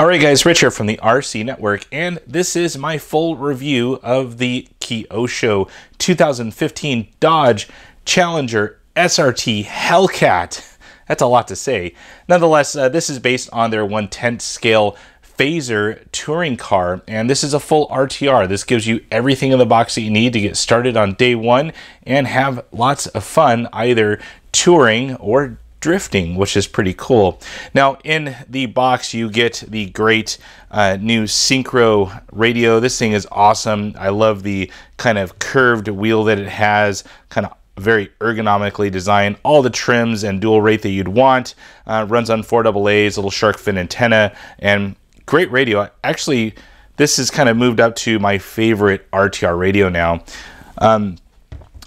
Alright guys, Rich here from the RC Network, and this is my full review of the Kyosho 2015 Dodge Challenger SRT HellCat. That's a lot to say. Nonetheless, this is based on their 1/10 scale Fazer touring car, and this is a full RTR. This gives you everything in the box that you need to get started on day one and have lots of fun either touring or drifting, which is pretty cool. Now in the box you get the great new synchro radio. This thing is awesome. I love the kind of curved wheel that it has, kind of very ergonomically designed. All the trims and dual rate that you'd want. Runs on 4AA's, little shark fin antenna, and great radio. Actually, this has kind of moved up to my favorite RTR radio now.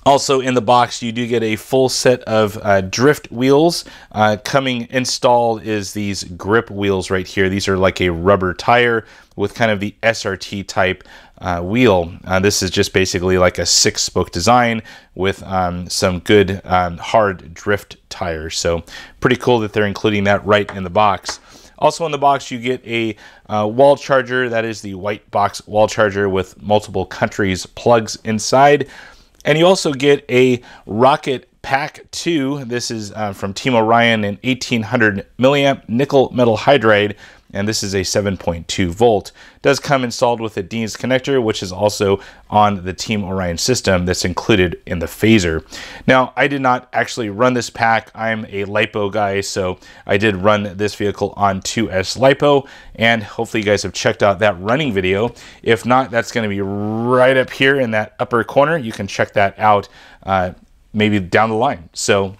Also in the box, you do get a full set of drift wheels. Coming installed is these grip wheels right here. These are like a rubber tire with kind of the SRT type wheel. This is just basically like a 6-spoke design with some good hard drift tires. So pretty cool that they're including that right in the box. Also in the box, you get a wall charger. That is the white box wall charger with multiple countries plugs inside. And you also get a Rocket Pack 2. This is from Team Orion, an 1800 milliamp nickel metal hydride, and this is a 7.2 volt. It does come installed with a Dean's connector, which is also on the Team Orion system that's included in the Fazer. Now, I did not actually run this pack. I'm a LiPo guy, so I did run this vehicle on 2S LiPo, and hopefully you guys have checked out that running video. If not, that's going to be right up here in that upper corner. You can check that out maybe down the line. So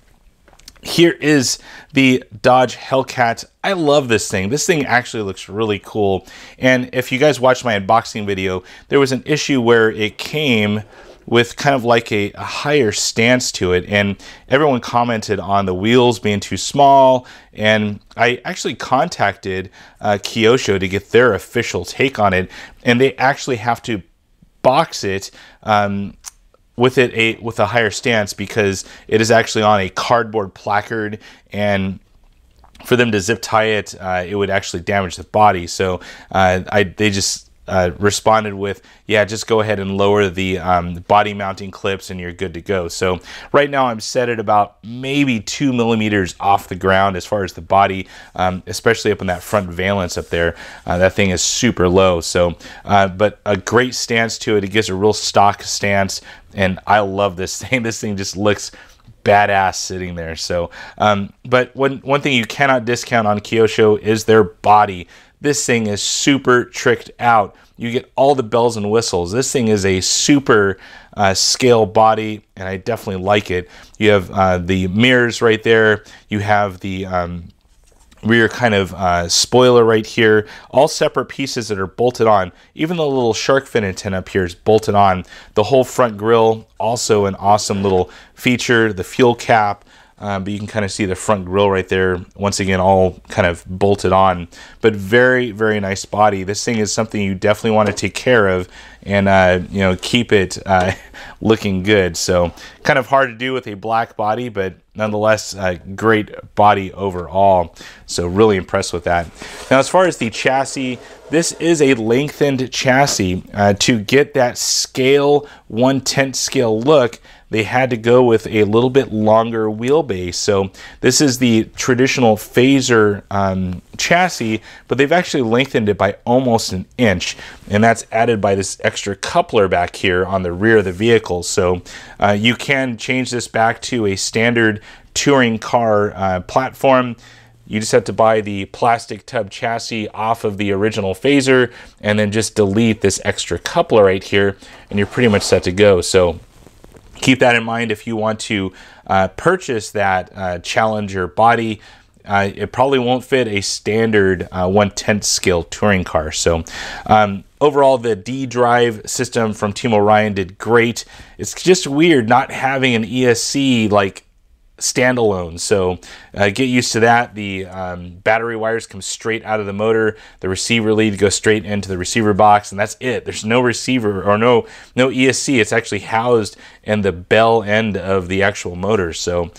here is the Dodge HellCat. I love this thing. This thing actually looks really cool. And if you guys watched my unboxing video, there was an issue where it came with kind of like a higher stance to it, and everyone commented on the wheels being too small, and I actually contacted Kyosho to get their official take on it, and they actually have to box it with a higher stance because it is actually on a cardboard placard, and for them to zip tie it, it would actually damage the body. So they just responded with, yeah, just go ahead and lower the body mounting clips and you're good to go. So right now I'm set at about maybe 2 millimeters off the ground as far as the body, especially up in that front valence up there. That thing is super low. So, but a great stance to it. It gives a real stock stance, and I love this thing. This thing just looks badass sitting there. So, but one thing you cannot discount on Kyosho is their body. This thing is super tricked out. You get all the bells and whistles. This thing is a super scale body, and I definitely like it. You have the mirrors right there. You have the rear kind of spoiler right here. All separate pieces that are bolted on. Even the little shark fin antenna up here is bolted on. The whole front grille, also an awesome little feature. The fuel cap. But you can kind of see the front grille right there, once again, all kind of bolted on. But very, very nice body. This thing is something you definitely want to take care of and, you know, keep it looking good. So kind of hard to do with a black body, but nonetheless, great body overall. So really impressed with that. Now, as far as the chassis, this is a lengthened chassis. To get that scale, 1/10 scale look, they had to go with a little bit longer wheelbase. So this is the traditional Fazer chassis, but they've actually lengthened it by almost an inch, and that's added by this extra coupler back here on the rear of the vehicle. So you can change this back to a standard touring car platform. You just have to buy the plastic tub chassis off of the original Fazer and then just delete this extra coupler right here, and you're pretty much set to go. So keep that in mind if you want to purchase that Challenger body. It probably won't fit a standard 1/10 scale touring car. So overall, the D-Drive system from Team Orion did great. It's just weird not having an ESC like standalone, so get used to that. The battery wires come straight out of the motor. The receiver lead goes straight into the receiver box, and that's it. There's no receiver or no ESC. It's actually housed in the bell end of the actual motor. So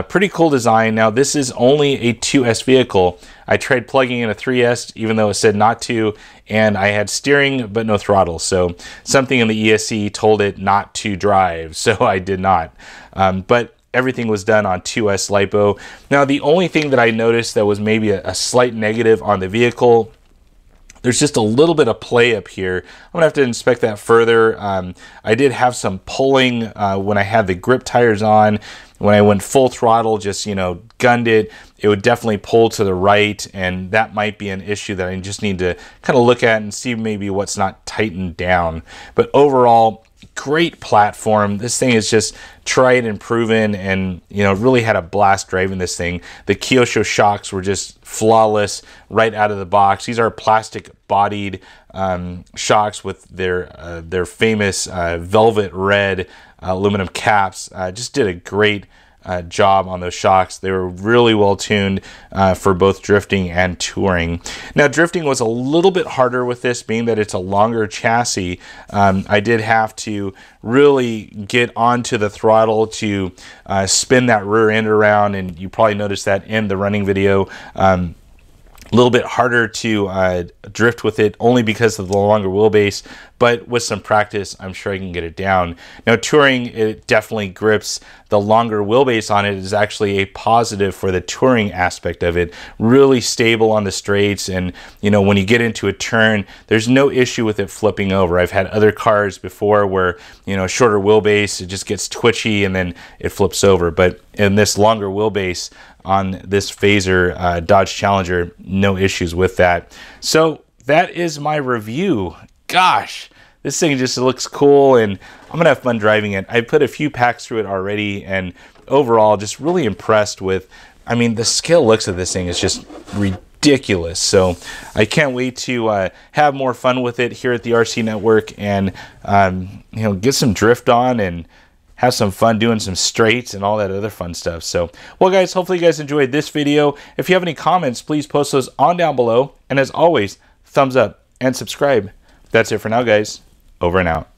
pretty cool design. Now this is only a 2S vehicle. I tried plugging in a 3S even though it said not to, and I had steering but no throttle. So something in the ESC told it not to drive, so I did not. But everything was done on 2S LiPo. Now, the only thing that I noticed that was maybe a slight negative on the vehicle, there's just a little bit of play up here. I'm gonna have to inspect that further. I did have some pulling when I had the grip tires on. When I went full throttle, just, you know, gunned it, it would definitely pull to the right, and that might be an issue that I just need to kind of look at and see maybe what's not tightened down. But overall, great platform. This thing is just tried and proven, and, you know, really had a blast driving this thing. The Kyosho shocks were just flawless right out of the box. These are plastic bodied shocks with their famous velvet red aluminum caps. Just did a great job on those shocks. They were really well tuned for both drifting and touring. Now, drifting was a little bit harder with this, being that it's a longer chassis. I did have to really get onto the throttle to spin that rear end around, and you probably noticed that in the running video. A little bit harder to drift with it only because of the longer wheelbase, but with some practice, I'm sure I can get it down. Now, touring, it definitely grips. The longer wheelbase on it is actually a positive for the touring aspect of it. Really stable on the straights, and, you know, when you get into a turn, there's no issue with it flipping over. I've had other cars before where, you know, shorter wheelbase, it just gets twitchy and then it flips over. But in this longer wheelbase on this Fazer Dodge Challenger, no issues with that. So that is my review. Gosh, this thing just looks cool, and I'm gonna have fun driving it. I put a few packs through it already, and overall just really impressed with, I mean, the scale looks of this thing is just ridiculous. So I can't wait to have more fun with it here at the RC Network, and you know, get some drift on and have some fun doing some straights and all that other fun stuff. So, well guys, hopefully you guys enjoyed this video. If you have any comments, please post those on down below. And as always, thumbs up and subscribe. That's it for now, guys. Over and out.